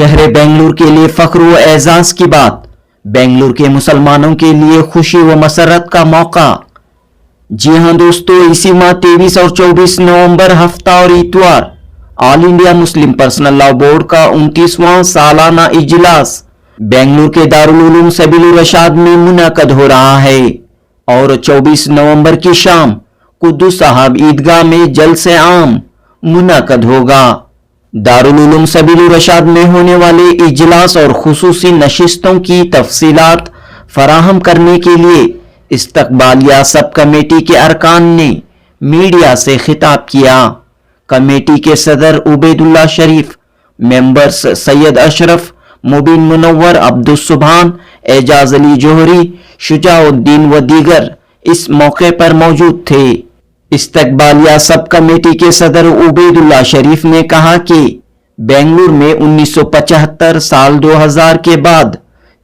शहर बेंगलुरु के लिए फख्र व एजाज की बात। बेंगलुरु के मुसलमानों के लिए खुशी व मसरत का मौका। जी हां दोस्तों, इसी माह 23 और 24 नवंबर हफ्ता और इतवार all India Muslim Personal Law Board का 29वां सालाना इजलास बेंगलुरु के दारुल उलूम सबीलुर रशाद में मुनक़द हो रहा है और 24 नवंबर की शाम कुद्दुस साहब ईदगाह में जलसे आम मुनक़द होगा। दारुल उलूम सबीलुर रशाद में होने वाले इजलास और खुसूसी नशिस्तों की तफसीलात फराहम करने के लिए इस्तकबालिया सब कमेटी के अरकान ने मीडिया से खिताब किया। कमेटी के सदर उबैदुल्ला शरीफ, मेंबर्स सैयद अशरफ, मुबीन मुनव्वर, अब्दुस्सुभान, एजाज अली जोहरी, शुजाउद्दीन व दीगर इस मौके पर मौजूद थे। इस्तकबालिया सब कमेटी के सदर उबैदुल्ला शरीफ ने कहा कि बेंगलुरु में 1975 साल 2000 के बाद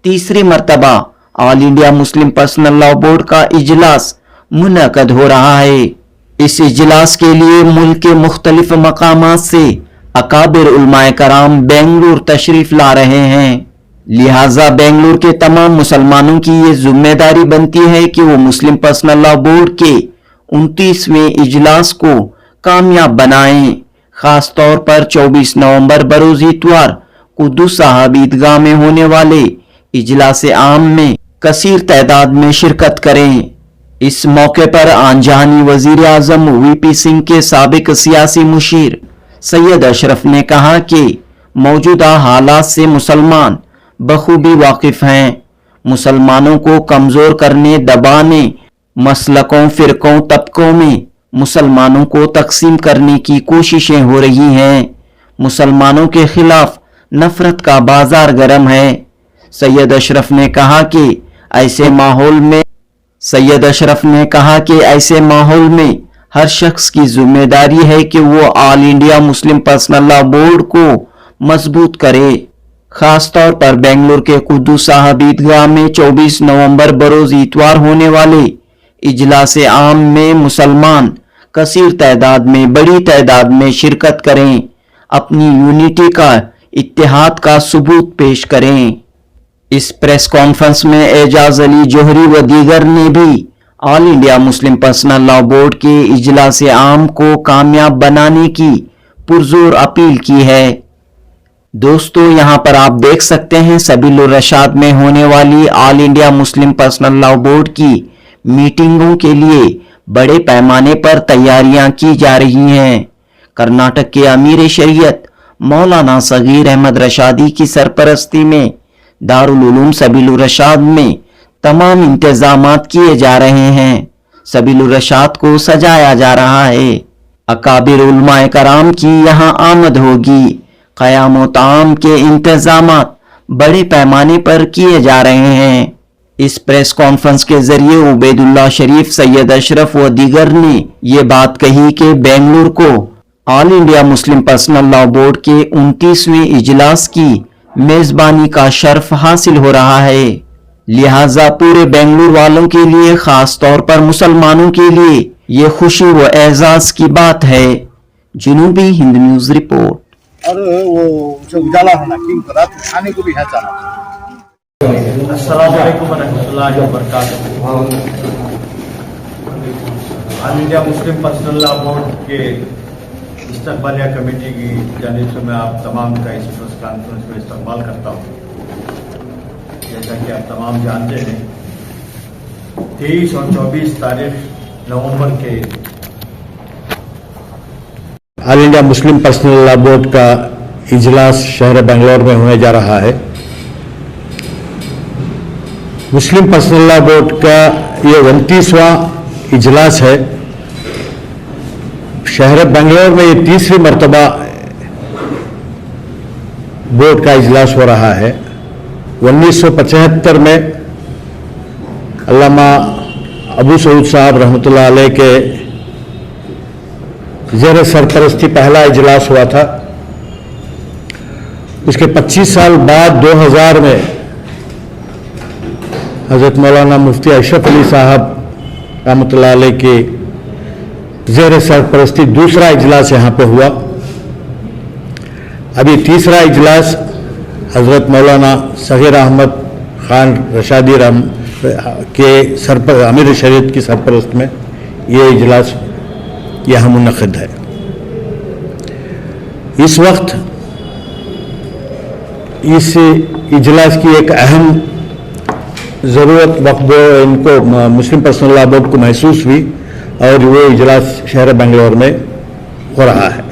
तीसरी मर्तबा all India Muslim Personal Law Board का इजलास मुनक़द हो रहा है। इस इजलास के लिए मुल्क के मुख्तलिफ मकामात से अकाबिर उलमाए कराम बेंगलुरु तशरीफ ला रहे हैं। लिहाजा बेंगलुरु के तमाम मुसलमानों की ये जिम्मेदारी बनती है कि वो मुस्लिम पर्सनल लॉ बोर्ड के 29वें इजलास को कामयाब बनाएं। खास तौर पर 24 नवंबर बरोज इतवार कुद्दुस साहब ईदगाह में होने वाले इजलास आम में कसीर तादाद में शिरकत करें। इस मौके पर आनजहानी वजीर आजम वीपी सिंह के साबिक सियासी मुशीर सैयद अशरफ ने कहा कि मौजूदा हालात से मुसलमान बखूबी वाकिफ हैं। मुसलमानों को कमजोर करने, दबाने, मसलकों, फिरकों, तबकों में मुसलमानों को तकसीम करने की कोशिशें हो रही हैं। मुसलमानों के खिलाफ नफरत का बाजार गर्म है। सैयद अशरफ ने कहा कि ऐसे माहौल में हर शख्स की जिम्मेदारी है कि वो all India Muslim Personal Law board को मजबूत करे। खास तौर पर बेंगलुरु के कुद्दुस साहब ईदगाह में 24 नवंबर बरोज इतवार होने वाले इजलास आम में मुसलमान कसीर तादाद में, बड़ी तादाद में शिरकत करें, अपनी यूनिटी का, इत्तेहाद का सबूत पेश करें। इस प्रेस कॉन्फ्रेंस में एजाज अली जोहरी व दीगर ने भी all India Muslim Personal Law Board के इजलास आम को कामयाब बनाने की पुरजोर अपील की है। दोस्तों, यहां पर आप देख सकते हैं सबीलुर रशाद में होने वाली all India Muslim Personal Law board की मीटिंगों के लिए बड़े पैमाने पर तैयारियां की जा रही हैं। कर्नाटक के अमीर शरीयत मौलाना सगीर अहमद रशादी की सरपरस्ती में दारुल उलूम सबीलुर रशाद में तमाम इंतजामात किए जा रहे हैं। सबीलुर रशाद को सजाया जा रहा है। अकाबिर उलमाए कराम की यहां आमद होगी। क़याम व ताम के इंतजामात बड़े पैमाने पर किए जा रहे हैं। इस प्रेस कॉन्फ्रेंस के जरिए उबैदुल्ला शरीफ, सैयद अशरफ व दीगर ने ये बात कही कि बेंगलुरु को all India Muslim Personal Law Board के 29वें इजलास की मेजबानी का शर्फ हासिल हो रहा है। लिहाजा पूरे बेंगलुरु वालों के लिए, खास तौर पर मुसलमानों के लिए ये खुशी व एजाज की बात है। जनूबी हिंद न्यूज रिपोर्ट। और वो जो उजाला होना कि रात खाने को भी है चाहना। अस्सलाम वालेकुम वरहमतुल्लाहि वबरकातुहू। All India Muslim Personal Law Board के इस्तकबालिया कमेटी की जानिब से मैं आप तमाम का इस प्रेस कॉन्फ्रेंस में इस्तकबाल करता हूँ। जैसा कि आप तमाम जानते हैं, 23 और 24 तारीख नवंबर के all India Muslim Personal Law Board का इजलास शहर बेंगलुरु में होने जा रहा है। मुस्लिम पर्सनल लॉ बोर्ड का ये 29वां इजलास है। शहर बेंगलुरु में ये तीसरी मर्तबा बोर्ड का इजलास हो रहा है। 1975 में अल्लामा अबू सऊद साहब रहमतुल्लाह अलैह के ज़ेर सरपरस्ती पहला इजलास हुआ था। उसके 25 साल बाद 2000 में हज़रत मौलाना मुफ्ती अशरफ अली साहब रहमतुल्लाह अलैह के ज़ेर सरपरस्ती दूसरा इजलास यहाँ पे हुआ। अभी तीसरा इजलास हज़रत मौलाना सग़ीर अहमद ख़ान रशादी के अमीर शरीयत की सरपरस्त में ये इजलास यहाँ मुनक़िद है। इस वक्त इस इजलास की एक अहम ज़रूरत वक्त इनको मुस्लिम पर्सनल लॉ बोर्ड को महसूस हुई और वो इजलास शहर बेंगलोर में हो रहा है।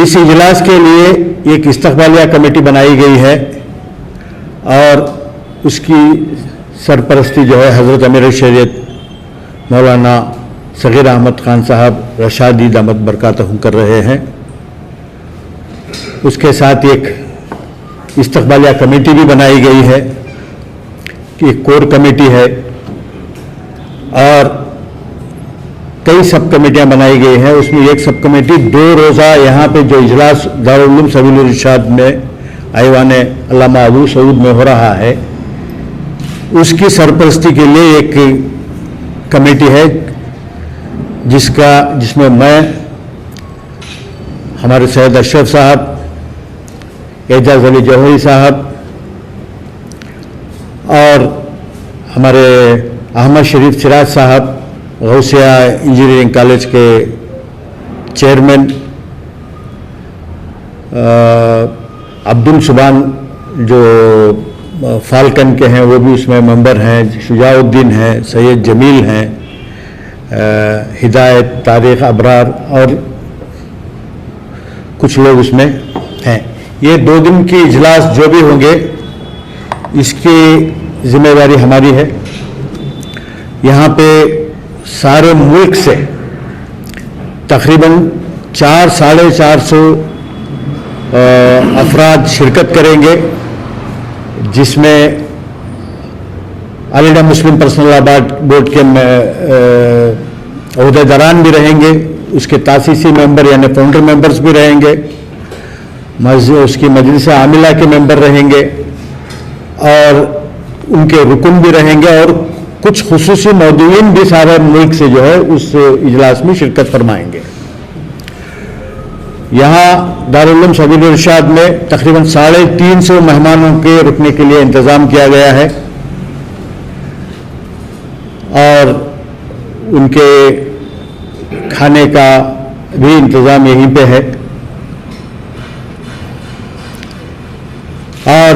इस इजलास के लिए एक इस्तक़बालिया कमेटी बनाई गई है और उसकी सरपरस्ती जो है हज़रत अमीर शरीयत मौलाना सग़ीर अहमद ख़ान साहब रशादी दामद बरकातहू कर रहे हैं। उसके साथ एक इस्तक़बालिया कमेटी भी बनाई गई है, एक कोर कमेटी है और कई सब कमेटियाँ बनाई गई हैं। उसमें एक सब कमेटी 2 रोज़ा यहाँ पे जो इजलास दारुल उलूम सबीलुर इरशाद में आईवान अल्लामा अबू सऊद में हो रहा है, उसकी सरपरस्ती के लिए एक कमेटी है जिसमें मैं, हमारे सैयद अशरफ साहब, एजाज अली जौहरी साहब और हमारे अहमद शरीफ सिराज साहब गौसिया इंजीनियरिंग कॉलेज के चेयरमैन, अब्दुल सुबान जो फाल्कन के हैं वो भी उसमें मेंबर हैं, शुजाउद्दीन हैं, सैयद जमील हैं, हिदायत, तारिक, अबरार और कुछ लोग उसमें हैं। ये 2 दिन की इजलास जो भी होंगे इसकी जिम्मेदारी हमारी है। यहाँ पे सारे मुल्क से तकरीबन 400-450 अफराद शिरकत करेंगे, जिसमें all India Muslim Personal Law Board के ओहदेदारान भी रहेंगे, उसके तासीसी मेंबर यानी फाउंडर मेंबर्स भी रहेंगे, उसकी मजलिस आमिला के मेंबर रहेंगे और उनके रुकन भी रहेंगे और कुछ खुसूसी मौदूईन भी सारे मुल्क से जो है उस इजलास में शिरकत फरमाएंगे। यहाँ दारुल उलूम सबीलुर इरशाद में तकरीबन 350 मेहमानों के रुकने के लिए इंतज़ाम किया गया है और उनके खाने का भी इंतज़ाम यहीं पे है। और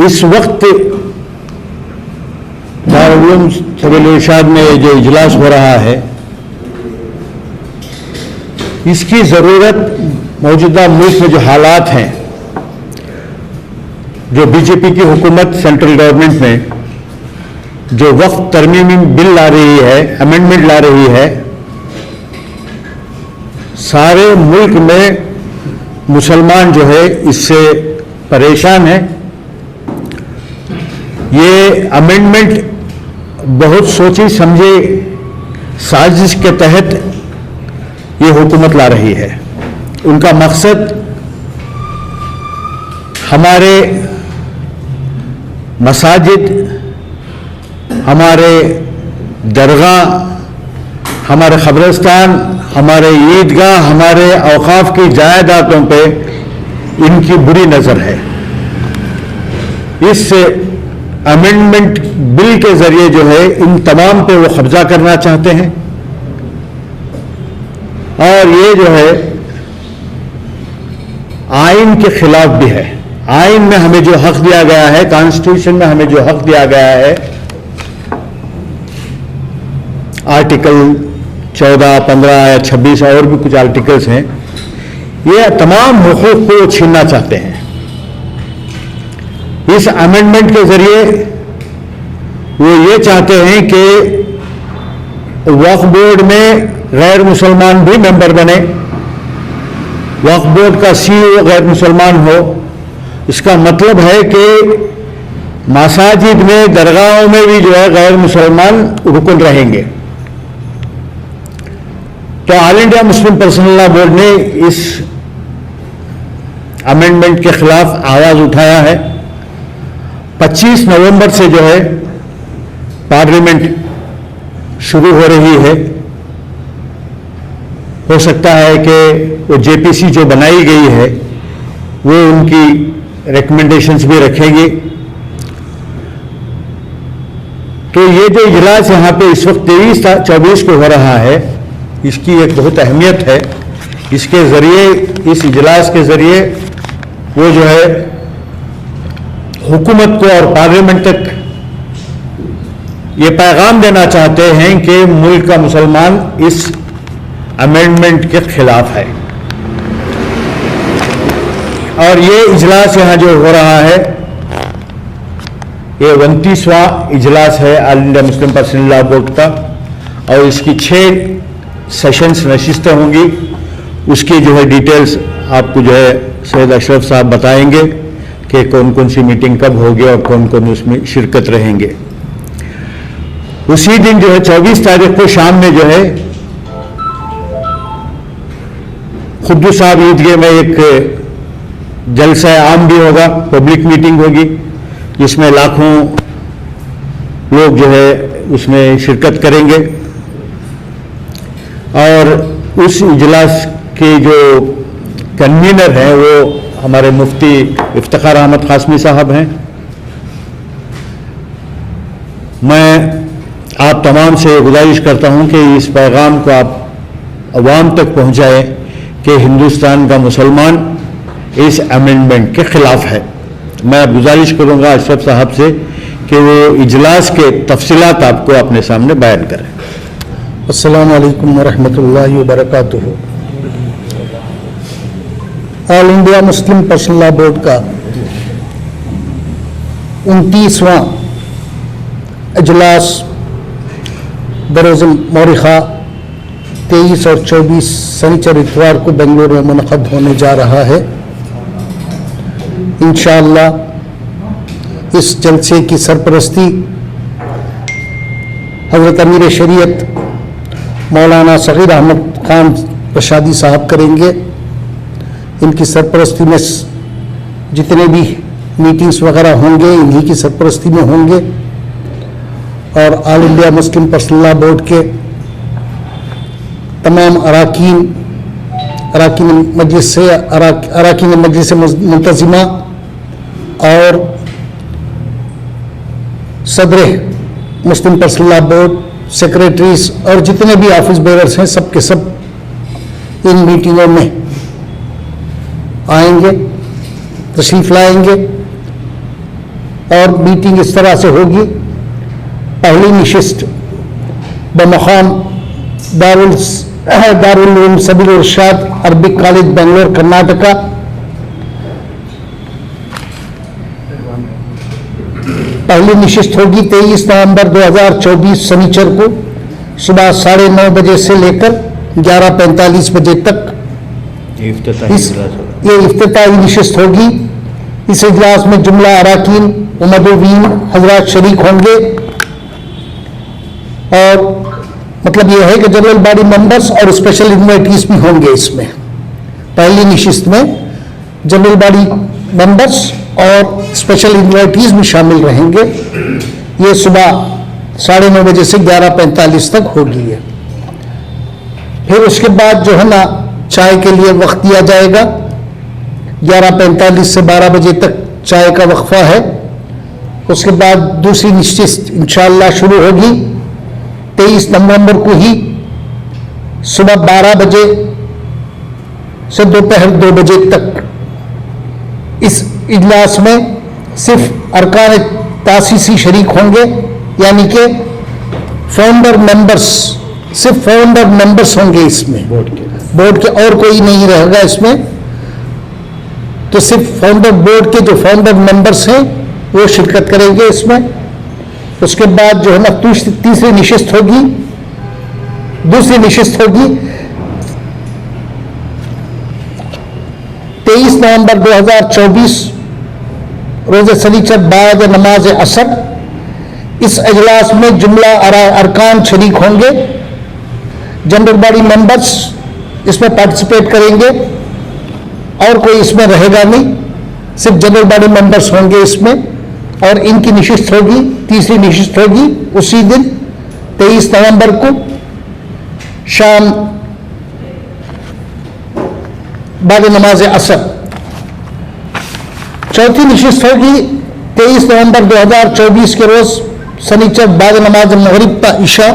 इस वक्त दारुल उलूम सबीलुर इरशाद में जो इजलास हो रहा है, इसकी ज़रूरत मौजूदा मुल्क में जो हालात हैं, जो बीजेपी की हुकूमत सेंट्रल गवर्नमेंट में जो वक्त तरमीमी बिल ला रही है, अमेंडमेंट ला रही है, सारे मुल्क में मुसलमान जो है इससे परेशान है। ये अमेंडमेंट बहुत सोची समझे साजिश के तहत ये हुकूमत ला रही है। उनका मकसद हमारे मसाजिद, हमारे दरगाह, हमारे क़ब्रिस्तान, हमारे ईदगाह, हमारे औक़ाफ़ की जायदादों पे इनकी बुरी नज़र है। इस अमेंडमेंट बिल के ज़रिए जो है इन तमाम पे वो कब्जा करना चाहते हैं और ये जो है आइन के खिलाफ भी है। आइन में हमें जो हक दिया गया है, कॉन्स्टिट्यूशन में हमें जो हक दिया गया है, आर्टिकल 14, 15 या 26 और भी कुछ आर्टिकल्स हैं, ये तमाम हुकूक को छीनना चाहते हैं। इस अमेंडमेंट के जरिए वो ये चाहते हैं कि वक्फ बोर्ड में गैर मुसलमान भी मेंबर बने, वक्फ बोर्ड का CEO गैर मुसलमान हो। इसका मतलब है कि मसाजिद में, दरगाहों में भी जो है गैर मुसलमान रुकन रहेंगे। तो all India Muslim Personal Law board ने इस अमेंडमेंट के खिलाफ आवाज उठाया है। 25 नवंबर से जो है पार्लियामेंट शुरू हो रही है। हो सकता है कि वो JPC जो बनाई गई है वो उनकी रिकमेंडेशंस भी रखेंगे। तो ये जो इजलास यहाँ पे इस वक्त 23-24 को हो रहा है, इसकी एक बहुत अहमियत है। इसके ज़रिए, इस इजलास के ज़रिए वो जो है हुकूमत को और पार्लियामेंट तक ये पैगाम देना चाहते हैं कि मुल्क का मुसलमान इस अमेंडमेंट के खिलाफ है। और ये इजलास यहाँ जो हो रहा है, ये 29वां इजलास है all India Muslim Personal Law Board का, और इसकी 6 सेशंस नशिस्तें होंगी। उसकी जो है डिटेल्स आपको जो है सैयद अशरफ साहब बताएंगे कि कौन कौन सी मीटिंग कब होगी और कौन कौन उसमें शिरकत रहेंगे। उसी दिन जो है 24 तारीख को शाम में जो है खुद्दू साहब ईदगाह में एक जलसा आम भी होगा, पब्लिक मीटिंग होगी, जिसमें लाखों लोग जो है उसमें शिरकत करेंगे। और उस इजलास के जो कन्वीनर हैं वो हमारे मुफ्ती इफ्तिखार अहमद कासमी साहब हैं। मैं आप तमाम से गुजारिश करता हूं कि इस पैगाम को आप अवाम तक पहुंचाएं कि हिंदुस्तान का मुसलमान इस अमेंडमेंट के खिलाफ है। मैं गुजारिश करूंगा अशरफ साहब से कि वो इजलास के तफसीलात आपको अपने सामने बयान करें। अस्सलामु अलैकुम वरहमतुल्लाहि वबरकातुहू। All India Muslim Personal Law Board का 29वां इजलास बरोज़ मौरिखा 23 और 24 शनिचर इतवार को बेंगलुरु में मुनक़द होने जा रहा है। इंशाअल्लाह इस जलसे की सरपरस्ती हज़रत अमीर शरीयत मौलाना सग़ीर अहमद खान रशादी साहब करेंगे। इनकी सरपरस्ती में जितने भी मीटिंग्स वगैरह होंगे इन्हीं की सरपरस्ती में होंगे। और all India Muslim Personal Law Board के तमाम अराकीन मजलिस मुंतज़िमा और सदर मुस्लिम पर्सनल लॉ बोर्ड, सेक्रेटरीज और जितने भी ऑफिस बेयरर्स हैं सब के सब इन मीटिंगों में आएंगे, तशरीफ लाएंगे। और मीटिंग इस तरह से होगी। पहली नशिस्त बमकाम दारुल उलूम सबील इरशाद अरबिक कॉलेज बेंगलोर कर्नाटका, पहली नशिस्त होगी 23 नवंबर 2024 शनिचर को सुबह 9:30 बजे से लेकर 11:45 बजे तक ये इफ्तिताही नशिस्त होगी। इस इजलास में जुमला अराकीन उमदुवीन हजरात शरीक होंगे। और मतलब यह है कि जनरल बॉडी मेंबर्स और स्पेशल इन्वाइटीज भी होंगे। इसमें पहली नशिस्त में जनरल बॉडी मेंबर्स और स्पेशल इन्वाइटीज भी शामिल रहेंगे। ये सुबह 9:30 बजे से 11:45 तक होगी। है फिर उसके बाद जो है ना चाय के लिए वक्त दिया जाएगा। 11:45 से 12 बजे तक चाय का वक्फा है। उसके बाद दूसरी नशिस्त इंशाअल्लाह शुरू होगी 23 नवंबर को ही सुबह 12 बजे से दोपहर 2 बजे तक। इस इजलास में सिर्फ अरकान तासीसी शरीक होंगे, यानी कि फाउंडर मेंबर्स, सिर्फ फाउंडर मेंबर्स होंगे इसमें, बोर्ड के और कोई नहीं रहेगा इसमें। तो सिर्फ फाउंडर बोर्ड के जो फाउंडर मेंबर्स हैं वो शिरकत करेंगे इसमें। उसके बाद जो है ना तीसरी नशिस्त होगी, दूसरी नशिस्त होगी 23 नवंबर 2024 रोज़े शनीचर बाद नमाज असर। इस इजलास में जुमला अरकान शरीक होंगे, जनरल बॉडी मेंबर्स इसमें पार्टिसिपेट करेंगे और कोई इसमें रहेगा नहीं, सिर्फ जनरल बॉडी मेंबर्स होंगे इसमें। और इनकी नशिस्त होगी, तीसरी नशिस्त होगी उसी दिन 23 नवंबर को शाम बाद नमाज असर। चौथी नशिस्त होगी 23 नवंबर 2024 के रोज शनिचर बाद नमाज मगरिब का इशा।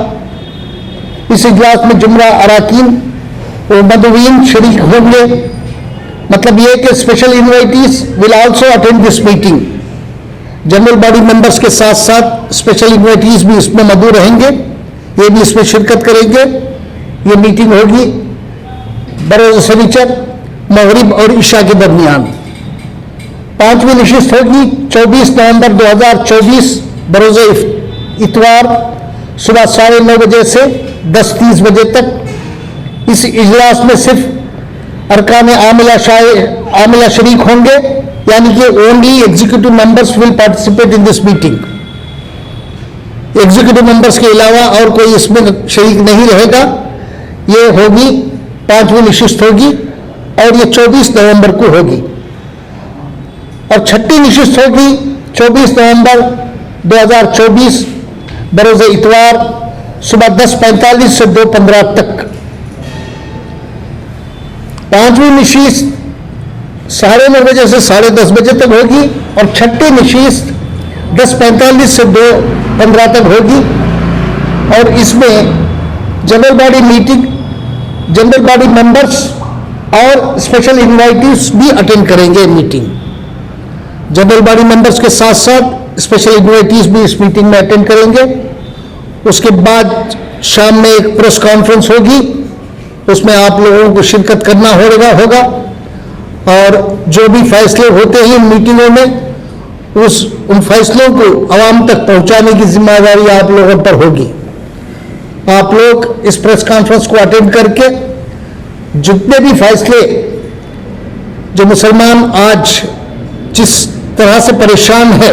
इस इजलास में जुमरा अराकीन और मदवीन शरीक होंगे। मतलब ये कि special invitees will also attend this meeting. General body members के साथ साथ स्पेशल इन्वाइटीज भी इसमें मौजूद रहेंगे, ये भी इसमें शिरकत करेंगे। ये मीटिंग होगी बरोज शनिचर मगरिब और इशा के दरमियान। पांचवी नशिस्त होगी 24 नवंबर 2024 बरोज इतवार सुबह 9:30 बजे से 10:30 बजे तक। इस इजलास में सिर्फ अरकान आमिला शरीक होंगे, यानी कि only executive members will participate in this meeting. Executive members के अलावा और कोई इसमें शरीक नहीं रहेगा। ये होगी पांचवी नशिस्त होगी और ये 24 नवंबर को होगी। और छठी नशिस्त होगी 24 नवंबर 2024 बरोज इतवार सुबह 10:45 से 2:15 तक। पांचवी नशिस्त 9:30 बजे से 10:30 बजे तक होगी और छठी नशिस्त 10:45 से 2:15 तक होगी। और इसमें general body meeting, general body members और स्पेशल इन्वाइटीज भी अटेंड करेंगे मीटिंग। जनरल बॉडी मेंबर्स के साथ साथ स्पेशल इन्वाइटीज भी इस मीटिंग में अटेंड करेंगे। उसके बाद शाम में एक प्रेस कॉन्फ्रेंस होगी, उसमें आप लोगों को शिरकत करना होगा और जो भी फैसले होते हैं इन मीटिंगों में उन फैसलों को आवाम तक पहुंचाने की जिम्मेदारी आप लोगों पर होगी। आप लोग इस प्रेस कॉन्फ्रेंस को अटेंड करके जितने भी फैसले जो मुसलमान आज जिस तरह से परेशान है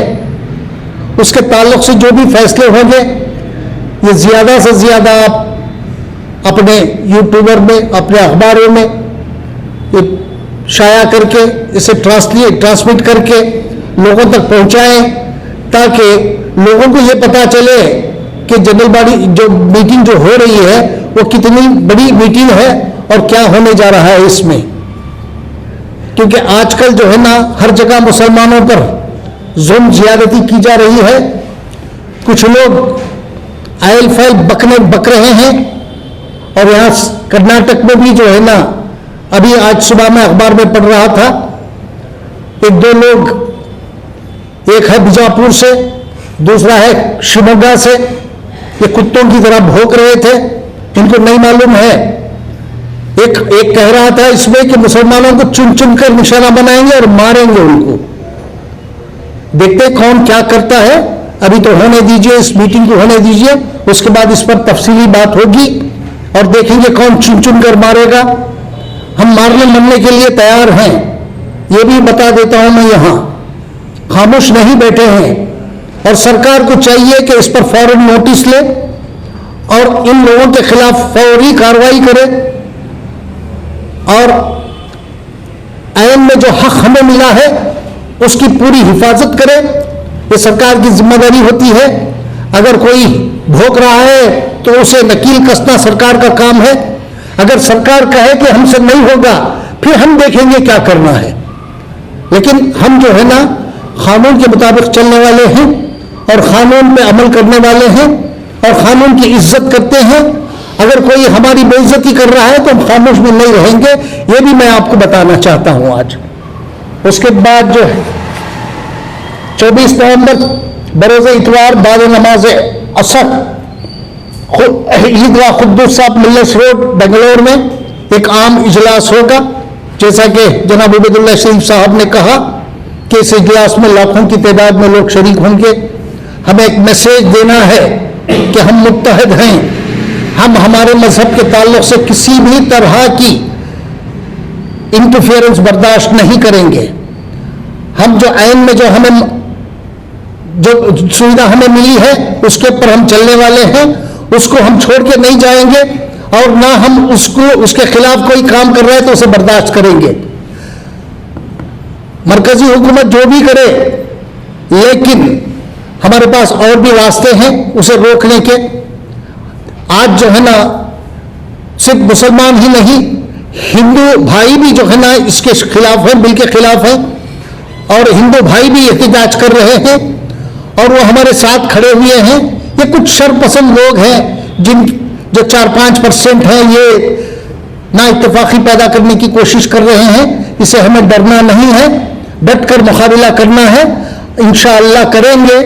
उसके ताल्लुक से जो भी फैसले होंगे ये ज़्यादा से ज़्यादा आप अपने यूट्यूबर में, अपने अखबारों में ये शाया करके इसे ट्रांसमिट करके लोगों तक पहुंचाएं, ताकि लोगों को ये पता चले कि जनरल बॉडी जो मीटिंग जो हो रही है वो कितनी बड़ी मीटिंग है और क्या होने जा रहा है इसमें। क्योंकि आजकल जो है ना हर जगह मुसलमानों पर जुल्म ज्यादती की जा रही है। कुछ लोग आयल फैल बक रहे हैं और यहाँ कर्नाटक में भी जो है ना, अभी आज सुबह में अखबार में पढ़ रहा था, 1-2 लोग, एक है बीजापुर से, दूसरा है शिवमोगा से, ये कुत्तों की तरह भौंक रहे थे। इनको नहीं मालूम है। एक कह रहा था इसमें कि मुसलमानों को चुन चुन कर निशाना बनाएंगे और मारेंगे उनको। देखते कौन क्या करता है। अभी तो होने दीजिए, इस मीटिंग को होने दीजिए, उसके बाद इस पर तफसीली बात होगी और देखेंगे कौन चुन चुन कर मारेगा। हम मारने मरने के लिए तैयार हैं, ये भी बता देता हूं मैं। यहां खामोश नहीं बैठे हैं और सरकार को चाहिए कि इस पर फौरन नोटिस ले और इन लोगों के खिलाफ फौरी कार्रवाई करे और आयन में जो हक हमें मिला है उसकी पूरी हिफाजत करे। ये सरकार की जिम्मेदारी होती है। अगर कोई भोंक रहा है तो उसे नकील कसना सरकार का काम है। अगर सरकार कहे कि हमसे नहीं होगा, फिर हम देखेंगे क्या करना है। लेकिन हम जो है ना कानून के मुताबिक चलने वाले हैं और कानून पे अमल करने वाले हैं और कानून की इज्जत करते हैं। अगर कोई हमारी बेइज्जती कर रहा है तो हम खामोश भी नहीं रहेंगे, ये भी मैं आपको बताना चाहता हूं आज। उसके बाद जो है 24 नवंबर बरोज़ इतवार बाद नमाज असर ईदगाह खुद्दूस साहब मिल्लस रोड बेंगलोर में एक आम इजलास होगा। जैसा कि जनाब उबैदुल्लाह शरीफ साहब ने कहा कि इस इजलास में लाखों की तादाद में लोग शरीक होंगे। हमें एक मैसेज देना है कि हम मुत्तहद हैं। हम हमारे मजहब के ताल्लुक से किसी भी तरह की इंटरफेरेंस बर्दाश्त नहीं करेंगे। हम जो आइन में जो सुविधा हमें मिली है उसके ऊपर हम चलने वाले हैं, उसको हम छोड़ के नहीं जाएंगे और ना हम उसके खिलाफ कोई काम कर रहा है तो उसे बर्दाश्त करेंगे। मरकजी हुकूमत जो भी करे, लेकिन हमारे पास और भी रास्ते हैं उसे रोकने के। आज जो है ना सिर्फ मुसलमान ही नहीं, हिंदू भाई भी जो है ना इसके खिलाफ है, बिल के खिलाफ है और हिंदू भाई भी एहतजाज कर रहे हैं और वो हमारे साथ खड़े हुए हैं। ये कुछ शरपसंद लोग हैं जिन जो 4-5% हैं, ये ना इत्तेफाकी पैदा करने की कोशिश कर रहे हैं। इसे हमें डरना नहीं है, डट कर मुकाबला करना है, इंशाअल्लाह करेंगे।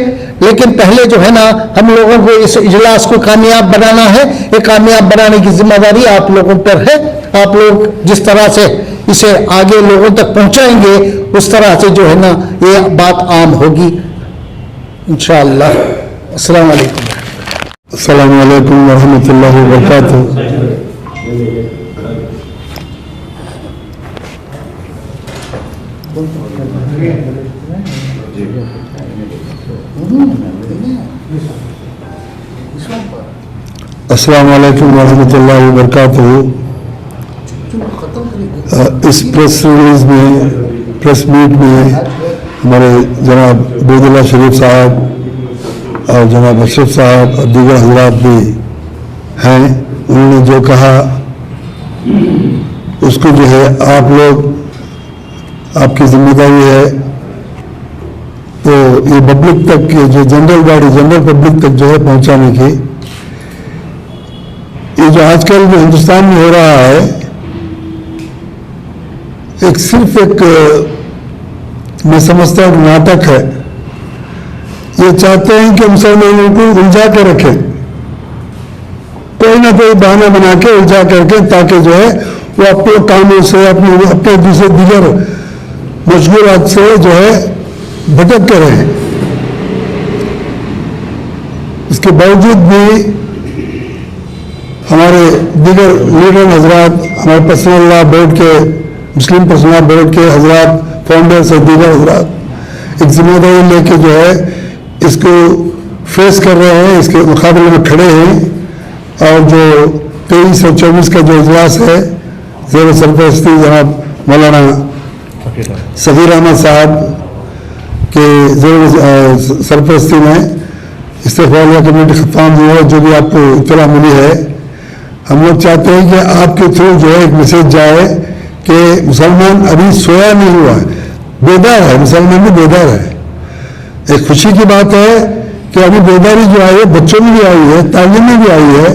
लेकिन पहले जो है ना, हम लोगों को इस इजलास को कामयाब बनाना है। ये कामयाब बनाने की जिम्मेदारी आप लोगों पर है। आप लोग जिस तरह से इसे आगे लोगों तक पहुंचाएंगे, उस तरह से जो है ना ये बात आम होगी इंशाअल्लाह। अस्सलाम वालेकुम। अस्सलामु अलैकुम वरहमतुल्लाहि वबरकातुहू। अस्सलामु अलैकुम वरहमतुल्लाहि वबरकातुहू। इस प्रेस रिलीज में, प्रेस मीट में हमारे जनाब अब्दुल्ला शरीफ साहब और जनाब अशरफ साहब और दीगर हजरात भी हैं। उन्होंने जो कहा उसको जो है आप लोग, आपकी जिम्मेदारी है तो ये पब्लिक तक, जो जनरल बॉडी, जनरल पब्लिक तक जो है पहुंचाने की। ये जो आजकल जो हिंदुस्तान में हो रहा है, एक सिर्फ एक मैं समझता हूँ नाटक है। ये चाहते हैं कि मुसलमानों को उलझा के रखें, कोई ना कोई बहाना बना के उलझा करके, ताकि जो है वो अपने कामों से, अपने दूसरे दीगर मशगूलात से जो है भटक के रहें। इसके बावजूद भी हमारे दीगर लीडर हजरात, हमारे पर्सनल लॉ बोर्ड के, मुस्लिम पर्सनल लॉ बोर्ड के हजरात, फाउंडर्स और दीगर हजरात एक जिम्मेदारी लेके जो है इसको फेस कर रहे हैं, इसके मुकाबले में खड़े हैं। और जो 23 और 24 का जो इजलास है, ज़ेर सरपरस्ती जनाब मौलाना सगीर अहमद साहब के ज़ेर सरपरस्ती में इस्तेफ़ालिया कमेटी ख़त्म हुआ है, जो भी आपको इत्तला मिली है। हम लोग चाहते हैं कि आपके थ्रू जो है एक मैसेज जाए कि मुसलमान अभी सोया नहीं हुआ है, बेदार है, मुसलमान भी बेदार है। एक खुशी की बात है कि अभी बेदारी जो आई है बच्चों में भी आई है, तालीम में भी आई है,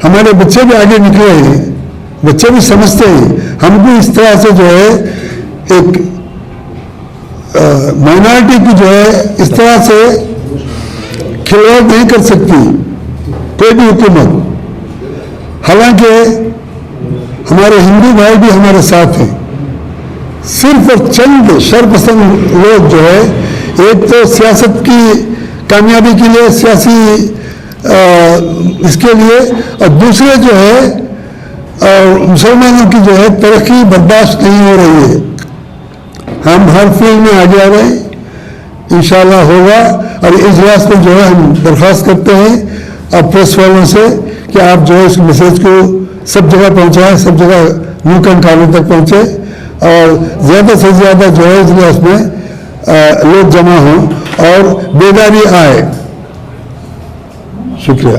हमारे बच्चे भी आगे निकले हैं, बच्चे भी समझते हैं। हमको इस तरह से जो है एक माइनॉरिटी की जो है इस तरह से खिलवाड़ नहीं कर सकती कोई भी हुकूमत। हालांकि हमारे हिंदू भाई भी हमारे साथ हैं। सिर्फ और चंद शरपसंद लोग जो है, एक तो सियासत की कामयाबी के लिए, सियासी इसके लिए, और दूसरे जो है मुसलमानों की जो है तरक्की बर्दाश्त नहीं हो रही है। हम हर फील्ड में आगे आ रहे हैं, इंशाल्लाह होगा। और इस इजलास में जो है हम दरख्वास्त करते हैं अब प्रेस वालों से कि आप जो है इस मैसेज को सब जगह पहुंचाएं, सब जगह मुल्क कानों तक पहुंचे और ज़्यादा से ज़्यादा जो है इजलास में लोग जमा हों और बेदारी आए। शुक्रिया।